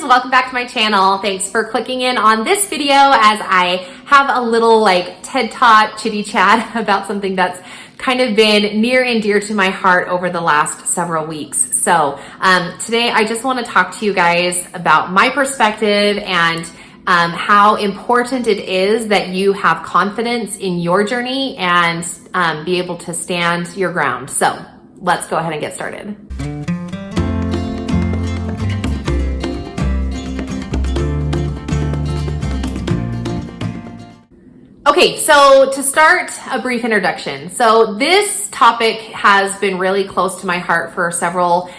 welcome back to my channel. Thanks for clicking in on this video as I have a little TED Talk chitty chat about something that's kind of been near and dear to my heart over the last several weeks. So today I just want to talk to you guys about my perspective and how important it is that you have confidence in your journey and be able to stand your ground. So let's go ahead and get started. Okay, so to start, a brief introduction. So this topic has been really close to my heart for several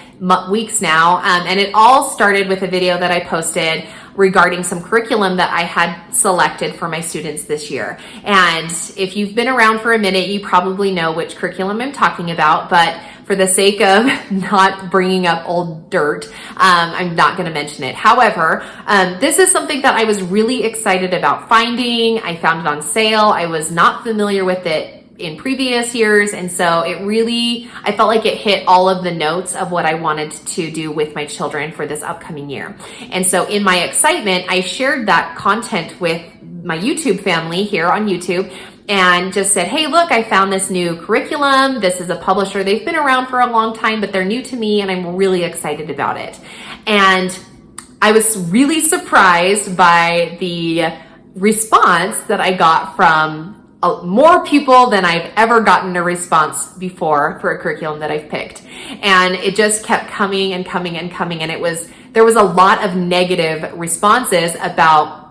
weeks now, and it all started with a video that I posted regarding some curriculum that I had selected for my students this year. And if you've been around for a minute, you probably know which curriculum I'm talking about, but for the sake of not bringing up old dirt, I'm not going to mention it. However, this is something that I was really excited about finding. I found it on sale. I was not familiar with it in previous years, and so I felt like it hit all of the notes of what I wanted to do with my children for this upcoming year. And so in my excitement, I shared that content with my YouTube family here on YouTube and just said, hey, look, I found this new curriculum. This is a publisher. They've been around for a long time, but they're new to me and I'm really excited about it. And I was really surprised by the response that I got from more people than I've ever gotten a response before for a curriculum that I've picked. And it just kept coming and coming and coming. And there was a lot of negative responses about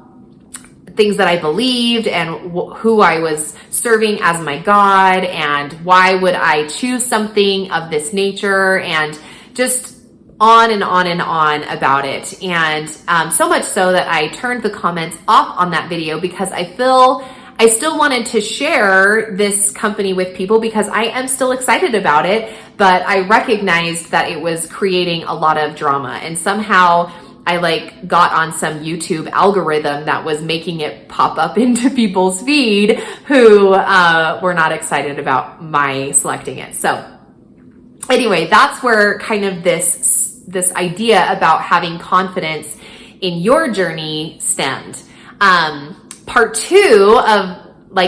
things that I believed and who I was serving as my God and why would I choose something of this nature, and just on and on and on about it. And so much so that I turned the comments off on that video because I still wanted to share this company with people because I am still excited about it, but I recognized that it was creating a lot of drama, and somehow I got on some YouTube algorithm that was making it pop up into people's feed who were not excited about my selecting it. So anyway, that's where kind of this idea about having confidence in your journey stemmed. Part two of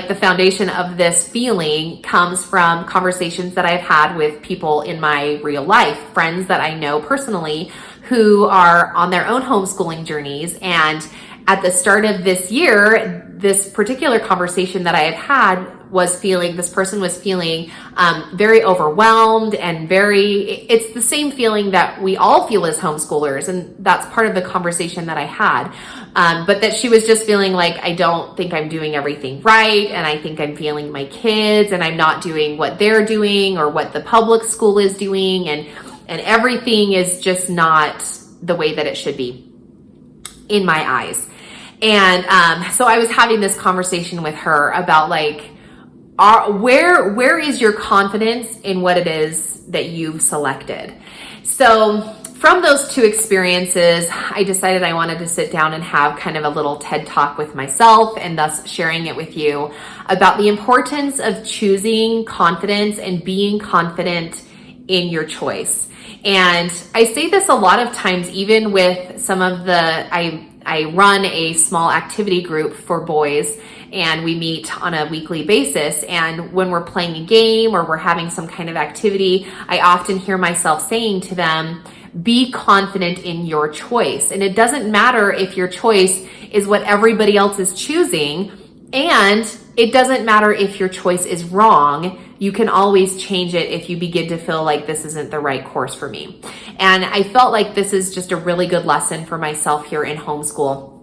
the foundation of this feeling comes from conversations that I've had with people in my real life, friends that I know personally who are on their own homeschooling journeys. And at the start of this year, this particular conversation that I have had this person was feeling very overwhelmed and it's the same feeling that we all feel as homeschoolers. And that's part of the conversation that I had. But that she was just feeling like, I don't think I'm doing everything right. And I think I'm failing my kids and I'm not doing what they're doing or what the public school is doing. And everything is just not the way that it should be in my eyes. And so I was having this conversation with her about where is your confidence in what it is that you've selected? So from those two experiences, I decided I wanted to sit down and have kind of a little TED Talk with myself, and thus sharing it with you about the importance of choosing confidence and being confident in your choice. And I say this a lot of times, even with some of I run a small activity group for boys, and we meet on a weekly basis. And when we're playing a game or we're having some kind of activity, I often hear myself saying to them, be confident in your choice. And it doesn't matter if your choice is what everybody else is choosing, and it doesn't matter if your choice is wrong. You can always change it if you begin to feel like this isn't the right course for me. And I felt like this is just a really good lesson for myself here in homeschool.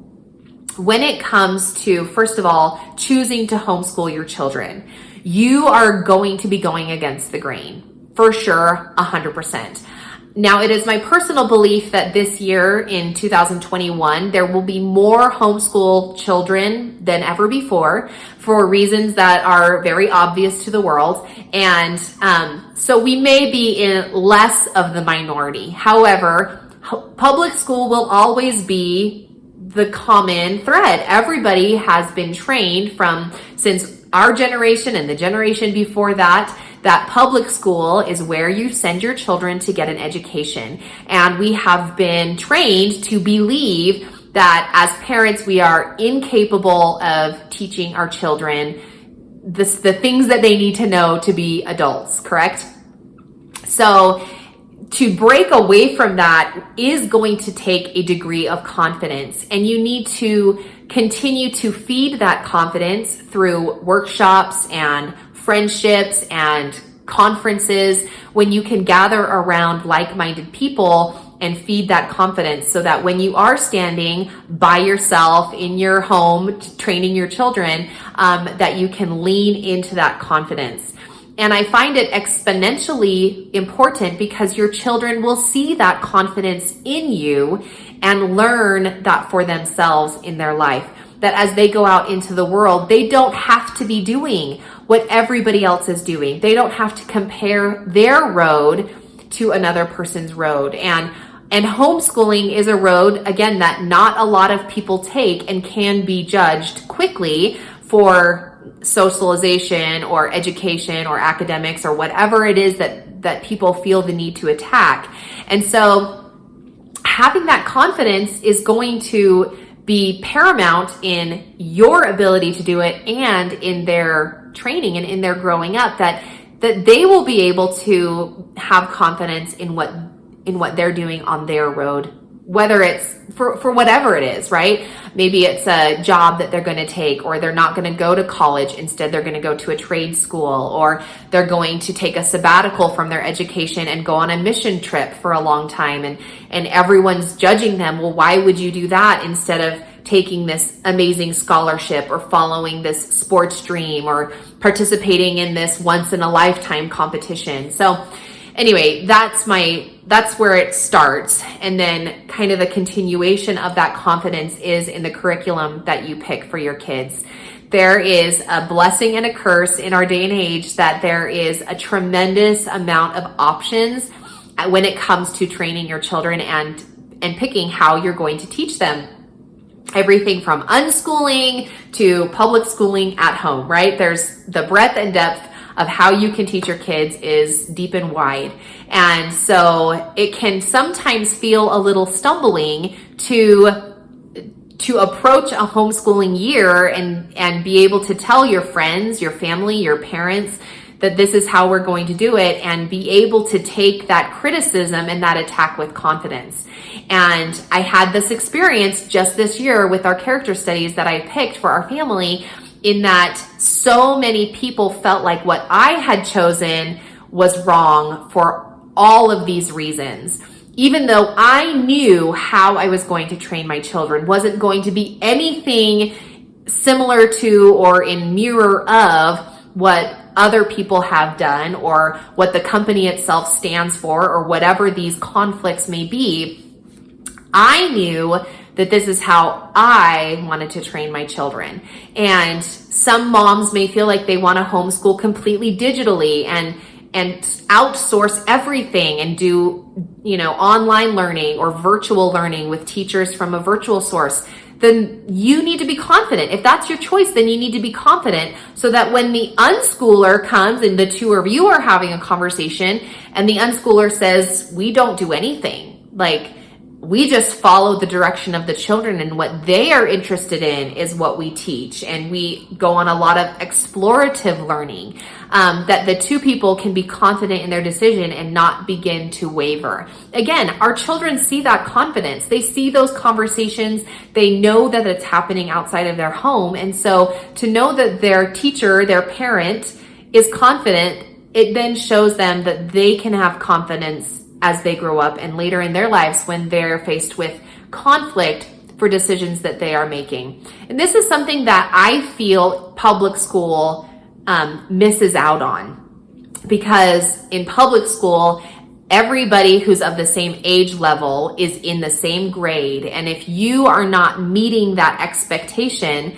When it comes to, first of all, choosing to homeschool your children, you are going to be going against the grain, for sure, 100%. Now, it is my personal belief that this year in 2021, there will be more homeschool children than ever before for reasons that are very obvious to the world. And so we may be in less of the minority. However, public school will always be the common thread. Everybody has been trained since our generation and the generation before that that public school is where you send your children to get an education. And we have been trained to believe that as parents, we are incapable of teaching our children the things that they need to know to be adults, correct? So to break away from that is going to take a degree of confidence, and you need to continue to feed that confidence through workshops and friendships and conferences when you can gather around like-minded people and feed that confidence, so that when you are standing by yourself in your home training your children, that you can lean into that confidence. And I find it exponentially important because your children will see that confidence in you and learn that for themselves in their life. That as they go out into the world, they don't have to be doing what everybody else is doing. They don't have to compare their road to another person's road. And homeschooling is a road, again, that not a lot of people take and can be judged quickly for socialization or education or academics or whatever it is that people feel the need to attack. And so having that confidence is going to be paramount in your ability to do it and in their training and in their growing up, that they will be able to have confidence in what they're doing on their road, whether it's for whatever it is, right? Maybe it's a job that they're going to take, or they're not going to go to college. Instead, they're going to go to a trade school, or they're going to take a sabbatical from their education and go on a mission trip for a long time. And everyone's judging them. Well, why would you do that instead of taking this amazing scholarship or following this sports dream or participating in this once in a lifetime competition? So anyway, that's where it starts. And then kind of the continuation of that confidence is in the curriculum that you pick for your kids. There is a blessing and a curse in our day and age that there is a tremendous amount of options when it comes to training your children and picking how you're going to teach them. Everything from unschooling to public schooling at home, right? There's the breadth and depth of how you can teach your kids is deep and wide. And so it can sometimes feel a little stumbling to approach a homeschooling year and be able to tell your friends, your family, your parents that this is how we're going to do it, and be able to take that criticism and that attack with confidence. And I had this experience just this year with our character studies that I picked for our family, in that so many people felt like what I had chosen was wrong for all of these reasons. Even though I knew how I was going to train my children wasn't going to be anything similar to or in mirror of what other people have done or what the company itself stands for or whatever these conflicts may be, I knew that this is how I wanted to train my children. And some moms may feel like they want to homeschool completely digitally and outsource everything and do, online learning or virtual learning with teachers from a virtual source. Then you need to be confident. If that's your choice, then you need to be confident so that when the unschooler comes and the two of you are having a conversation and the unschooler says, we don't do anything, like we just follow the direction of the children, and what they are interested in is what we teach. And we go on a lot of explorative learning, that the two people can be confident in their decision and not begin to waver. Again, our children see that confidence. They see those conversations. They know that it's happening outside of their home. And so to know that their teacher, their parent, is confident, it then shows them that they can have confidence as they grow up and later in their lives when they're faced with conflict for decisions that they are making. And this is something that I feel public school misses out on, because in public school, everybody who's of the same age level is in the same grade. And if you are not meeting that expectation,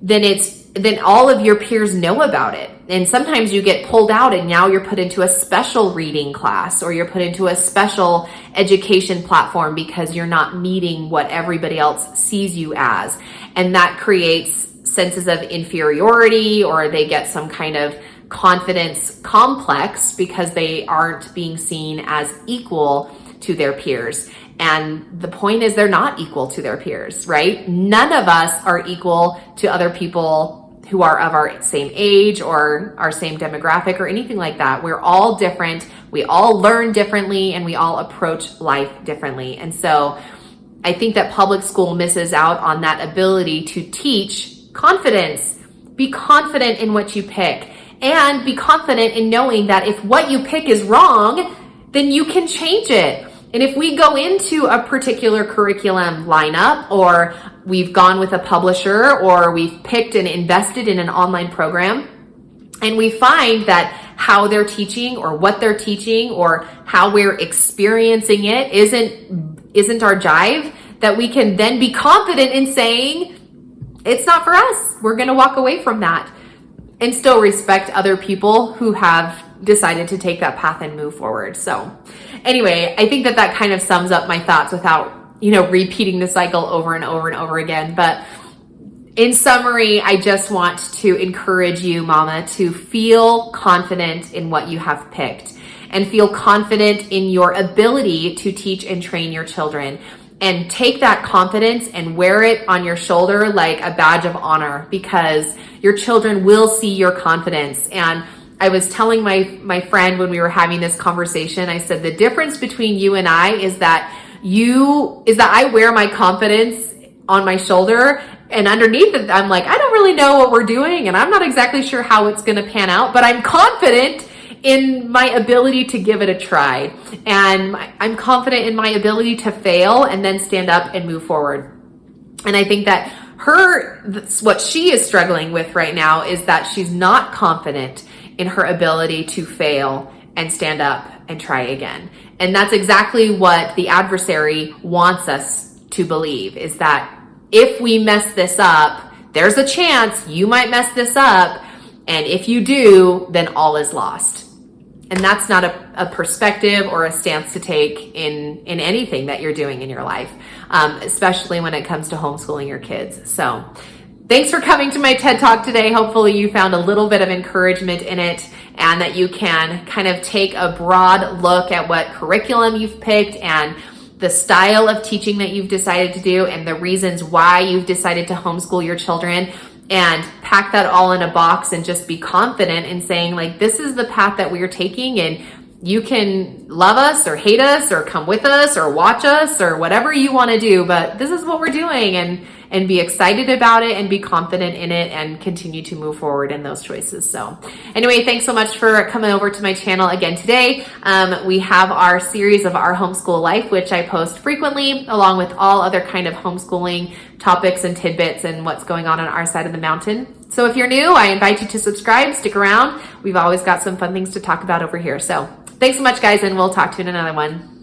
then all of your peers know about it. And sometimes you get pulled out and now you're put into a special reading class or you're put into a special education platform because you're not meeting what everybody else sees you as. And that creates senses of inferiority, or they get some kind of confidence complex because they aren't being seen as equal to their peers. And the point is, they're not equal to their peers, right? None of us are equal to other people who are of our same age or our same demographic or anything like that. We're all different. We all learn differently, and we all approach life differently. And so I think that public school misses out on that ability to teach confidence. Be confident in what you pick, and be confident in knowing that if what you pick is wrong, then you can change it. And if we go into a particular curriculum lineup, or we've gone with a publisher, or we've picked and invested in an online program, and we find that how they're teaching or what they're teaching or how we're experiencing it isn't our jive, that we can then be confident in saying, it's not for us. We're going to walk away from that, and still respect other people who have decided to take that path and move forward. So anyway, I think that kind of sums up my thoughts without, repeating the cycle over and over and over again. But in summary, I just want to encourage you, mama, to feel confident in what you have picked, and feel confident in your ability to teach and train your children. And take that confidence and wear it on your shoulder like a badge of honor, because your children will see your confidence. And I was telling my friend when we were having this conversation, I said, the difference between you and I is that I wear my confidence on my shoulder, and underneath it, I'm like, I don't really know what we're doing, and I'm not exactly sure how it's going to pan out, but I'm confident in my ability to give it a try. And I'm confident in my ability to fail and then stand up and move forward. And I think that what she is struggling with right now is that she's not confident in her ability to fail and stand up and try again. And that's exactly what the adversary wants us to believe, is that if we mess this up, there's a chance you might mess this up. And if you do, then all is lost. And that's not a perspective or a stance to take in anything that you're doing in your life, especially when it comes to homeschooling your kids. So thanks for coming to my TED Talk today. Hopefully you found a little bit of encouragement in it, and that you can kind of take a broad look at what curriculum you've picked and the style of teaching that you've decided to do, and the reasons why you've decided to homeschool your children, and pack that all in a box and just be confident in saying, like, this is the path that we are taking, and you can love us or hate us or come with us or watch us or whatever you want to do, but this is what we're doing, and be excited about it and be confident in it and continue to move forward in those choices. So anyway, thanks so much for coming over to my channel again today. We have our series of Our Homeschool Life, which I post frequently, along with all other kind of homeschooling topics and tidbits and what's going on our side of the mountain. So if you're new, I invite you to subscribe, stick around. We've always got some fun things to talk about over here. So thanks so much, guys, and we'll talk to you in another one.